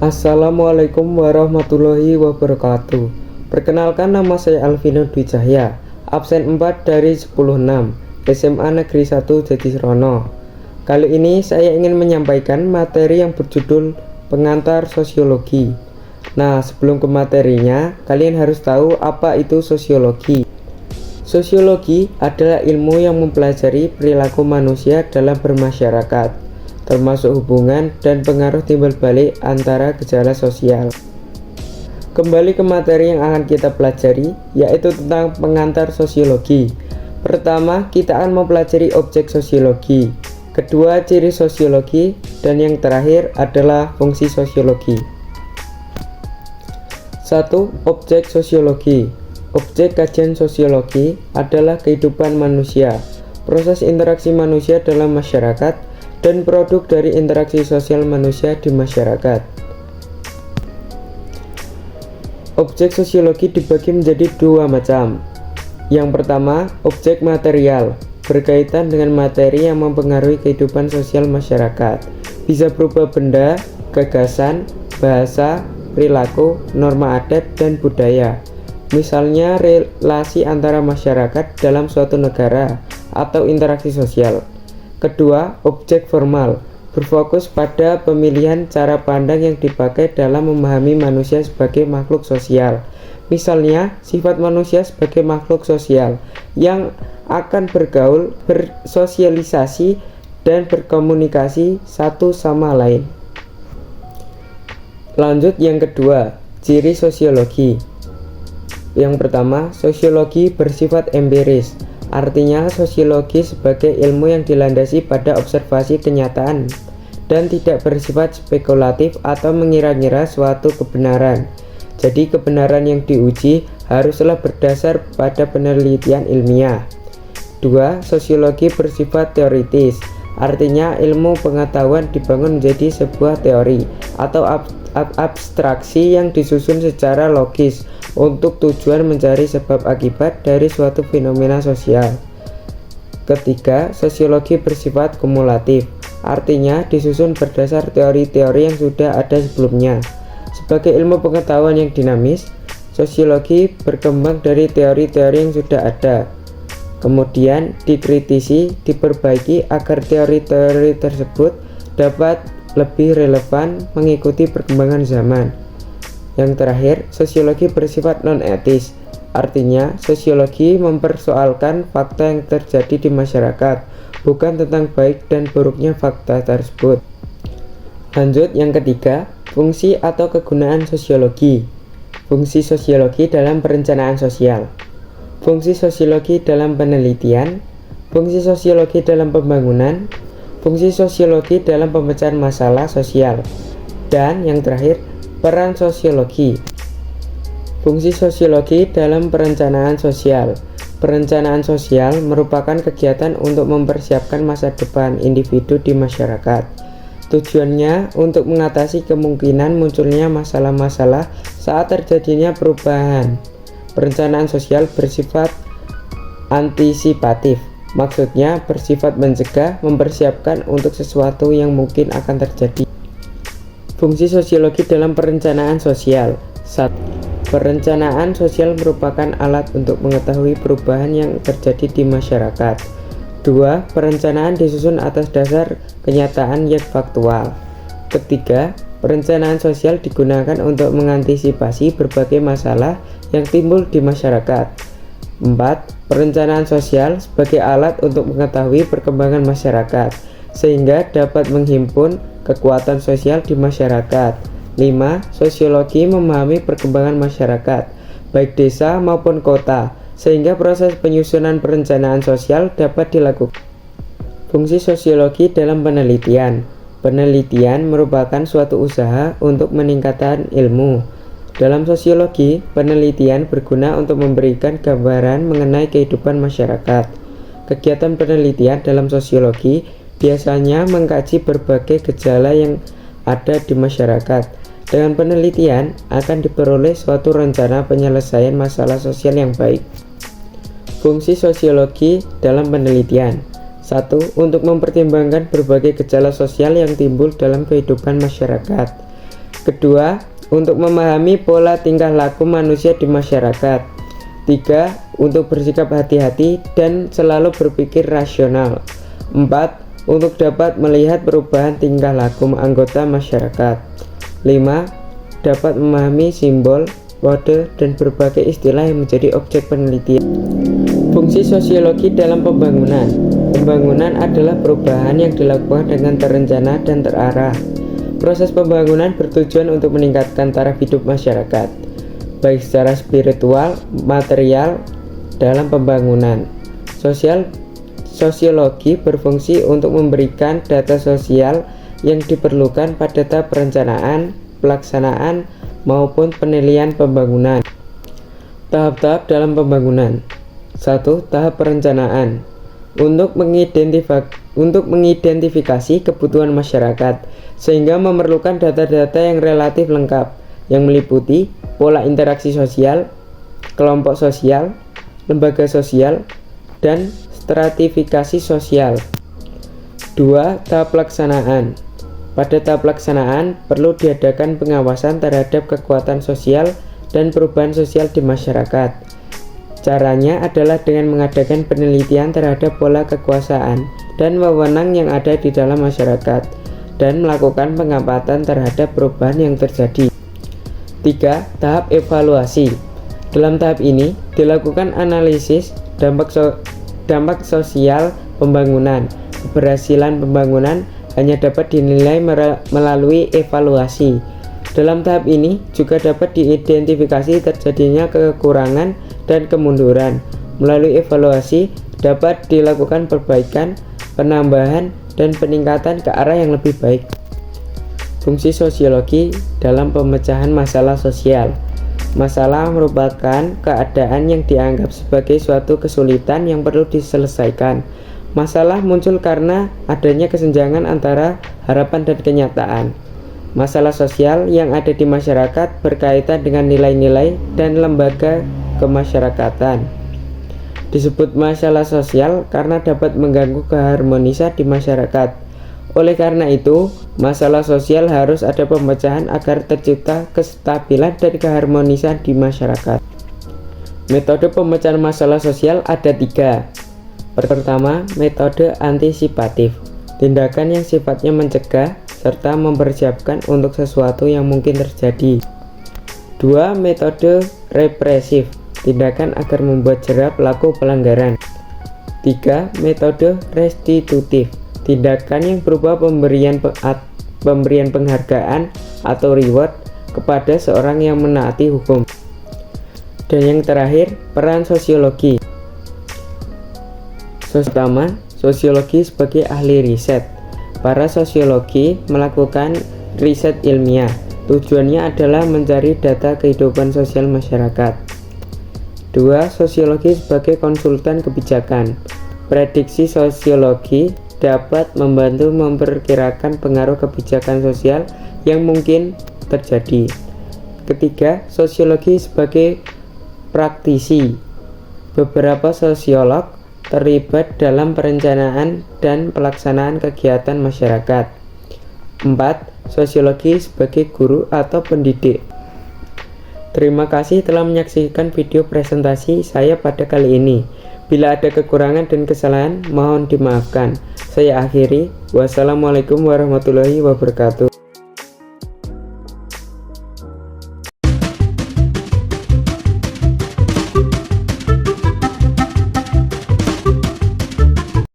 Assalamualaikum warahmatullahi wabarakatuh. Perkenalkan, nama saya Alvino Dwi Cahya, absen 4 dari 10/6, SMA Negeri 1 Jatisrono. Kali ini saya ingin menyampaikan materi yang berjudul pengantar sosiologi. Nah, sebelum ke materinya, kalian harus tahu apa itu sosiologi. Sosiologi adalah ilmu yang mempelajari perilaku manusia dalam bermasyarakat, termasuk hubungan dan pengaruh timbal balik antara gejala sosial. Kembali ke materi yang akan kita pelajari, yaitu tentang pengantar sosiologi. Pertama, kita akan mempelajari objek sosiologi. Kedua, ciri sosiologi. Dan yang terakhir adalah fungsi sosiologi. 1. Objek sosiologi. Objek kajian sosiologi adalah kehidupan manusia, proses interaksi manusia dalam masyarakat, dan produk dari interaksi sosial manusia di masyarakat. Objek sosiologi dibagi menjadi dua macam. Yang pertama, objek material, berkaitan dengan materi yang mempengaruhi kehidupan sosial masyarakat. Bisa berupa benda, gagasan, bahasa, perilaku, norma adat, dan budaya. Misalnya relasi antara masyarakat dalam suatu negara atau interaksi sosial. Kedua, objek formal, berfokus pada pemilihan cara pandang yang dipakai dalam memahami manusia sebagai makhluk sosial. Misalnya, sifat manusia sebagai makhluk sosial yang akan bergaul, bersosialisasi, dan berkomunikasi satu sama lain. Lanjut yang kedua, ciri sosiologi. Yang pertama, sosiologi bersifat empiris. Artinya, sosiologi sebagai ilmu yang dilandasi pada observasi kenyataan dan tidak bersifat spekulatif atau mengira-ngira suatu kebenaran. Jadi, kebenaran yang diuji haruslah berdasar pada penelitian ilmiah. 2. Sosiologi bersifat teoritis. Artinya, ilmu pengetahuan dibangun menjadi sebuah teori atau abstraksi yang disusun secara logis untuk tujuan mencari sebab akibat dari suatu fenomena sosial. Ketiga, sosiologi bersifat kumulatif. Artinya, disusun berdasar teori-teori yang sudah ada sebelumnya. Sebagai ilmu pengetahuan yang dinamis, sosiologi berkembang dari teori-teori yang sudah ada. Kemudian dikritisi, diperbaiki agar teori-teori tersebut dapat lebih relevan mengikuti perkembangan zaman. Yang terakhir, sosiologi bersifat non-etis. Artinya, sosiologi mempersoalkan fakta yang terjadi di masyarakat, bukan tentang baik dan buruknya fakta tersebut. Lanjut yang ketiga, fungsi atau kegunaan sosiologi. Fungsi sosiologi dalam perencanaan sosial. Fungsi sosiologi dalam penelitian. Fungsi sosiologi dalam pembangunan. Fungsi sosiologi dalam pemecahan masalah sosial. Dan yang terakhir, peran sosiologi. Fungsi sosiologi dalam perencanaan sosial. Perencanaan sosial merupakan kegiatan untuk mempersiapkan masa depan individu di masyarakat. Tujuannya untuk mengatasi kemungkinan munculnya masalah-masalah saat terjadinya perubahan. Perencanaan sosial bersifat antisipatif. Maksudnya bersifat mencegah, mempersiapkan untuk sesuatu yang mungkin akan terjadi. Fungsi sosiologi dalam perencanaan sosial. 1. Perencanaan sosial merupakan alat untuk mengetahui perubahan yang terjadi di masyarakat. 2. Perencanaan disusun atas dasar kenyataan yang faktual. Ketiga, perencanaan sosial digunakan untuk mengantisipasi berbagai masalah yang timbul di masyarakat. 4. Perencanaan sosial sebagai alat untuk mengetahui perkembangan masyarakat, sehingga dapat menghimpun kekuatan sosial di masyarakat. 5. Sosiologi memahami perkembangan masyarakat, baik desa maupun kota, sehingga proses penyusunan perencanaan sosial dapat dilakukan. Fungsi sosiologi dalam penelitian. Penelitian merupakan suatu usaha untuk meningkatkan ilmu. Dalam sosiologi, penelitian berguna untuk memberikan gambaran mengenai kehidupan masyarakat. Kegiatan penelitian dalam sosiologi biasanya mengkaji berbagai gejala yang ada di masyarakat. Dengan penelitian akan diperoleh suatu rencana penyelesaian masalah sosial yang baik. Fungsi sosiologi dalam penelitian. 1. Untuk mempertimbangkan berbagai gejala sosial yang timbul dalam kehidupan masyarakat. Kedua, untuk memahami pola tingkah laku manusia di masyarakat. 3. Untuk bersikap hati-hati dan selalu berpikir rasional. 4. Untuk dapat melihat perubahan tingkah laku anggota masyarakat. 5. Dapat memahami simbol, kode, dan berbagai istilah yang menjadi objek penelitian. Fungsi sosiologi dalam pembangunan. Pembangunan adalah perubahan yang dilakukan dengan terencana dan terarah. Proses pembangunan bertujuan untuk meningkatkan taraf hidup masyarakat, baik secara spiritual, material, dalam pembangunan. Sosiologi berfungsi untuk memberikan data sosial yang diperlukan pada tahap perencanaan, pelaksanaan, maupun penilaian pembangunan. Tahap-tahap dalam pembangunan. 1. Tahap perencanaan. Untuk mengidentifikasi kebutuhan masyarakat, sehingga memerlukan data-data yang relatif lengkap, yang meliputi pola interaksi sosial, kelompok sosial, lembaga sosial, dan stratifikasi sosial. 2. Tahap pelaksanaan. Pada tahap pelaksanaan, perlu diadakan pengawasan terhadap kekuatan sosial dan perubahan sosial di masyarakat. Caranya adalah dengan mengadakan penelitian terhadap pola kekuasaan dan wewenang yang ada di dalam masyarakat, dan melakukan pengamatan terhadap perubahan yang terjadi. 3. Tahap evaluasi. Dalam tahap ini, dilakukan analisis dampak sosial pembangunan. Keberhasilan pembangunan hanya dapat dinilai melalui evaluasi. Dalam tahap ini juga dapat diidentifikasi terjadinya kekurangan dan kemunduran. Melalui evaluasi dapat dilakukan perbaikan, penambahan, dan peningkatan ke arah yang lebih baik. Fungsi sosiologi dalam pemecahan masalah sosial. Masalah merupakan keadaan yang dianggap sebagai suatu kesulitan yang perlu diselesaikan. Masalah muncul karena adanya kesenjangan antara harapan dan kenyataan. Masalah sosial yang ada di masyarakat berkaitan dengan nilai-nilai dan lembaga kemasyarakatan. Disebut masalah sosial karena dapat mengganggu keharmonisan di masyarakat. Oleh karena itu, masalah sosial harus ada pemecahan agar tercipta kestabilan dan keharmonisan di masyarakat. Metode pemecahan masalah sosial ada 3. Pertama, metode antisipatif. Tindakan yang sifatnya mencegah serta mempersiapkan untuk sesuatu yang mungkin terjadi. 2. Metode represif. Tindakan agar membuat jera pelaku pelanggaran. 3. Metode restitutif. Tindakan yang berupa pemberian penghargaan atau reward kepada seorang yang menaati hukum. Dan yang terakhir, peran sosiologi. Pertama, sosiologi sebagai ahli riset. Para sosiologi melakukan riset ilmiah. Tujuannya adalah mencari data kehidupan sosial masyarakat. 2. Sosiologi sebagai konsultan kebijakan. Prediksi sosiologi dapat membantu memperkirakan pengaruh kebijakan sosial yang mungkin terjadi. Ketiga, sosiologi sebagai praktisi. Beberapa sosiolog terlibat dalam perencanaan dan pelaksanaan kegiatan masyarakat. 4. Sosiologi sebagai guru atau pendidik. Terima kasih telah menyaksikan video presentasi saya pada kali ini. Bila ada kekurangan dan kesalahan, mohon dimaafkan. Saya akhiri. Wassalamualaikum warahmatullahi wabarakatuh.